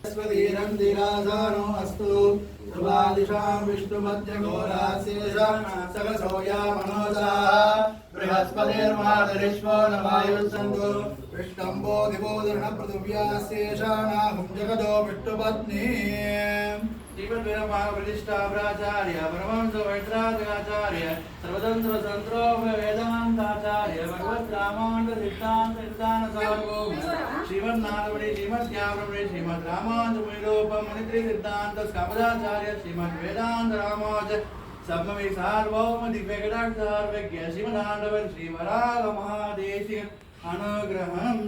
स्वधीरन्दिराधानो अस्तु ध्रुवादिशां विष्णुमध्यघोराशेषां सकसोया मनोजाः बृहस्पतिर्मातरिश्वो न वायुस्सन्तु विष्णम्बो दिवोदरणपृथिव्याशेषाणाहुं जगदो विष्णुपत्नी प्रतिष्ठा प्राचार्य परमहंस वैद्राचार्य सर्वतंत्र तंत्रो वेदांताचार्य भगवत रामानंद सिद्धांत सिद्धांत सार्वभौम श्रीमन्नारायण श्रीमद्याव्रमणे श्रीमद् रामानंद मुनिरूपम मुनित्री सिद्धांत स्कंदाचार्य श्रीमद् वेदांत रामानुज सबमि सार्वभौम दिव्यगणार्थ सर्वज्ञ श्रीमदानंद श्रीवराग महादेशिक अनुग्रहम्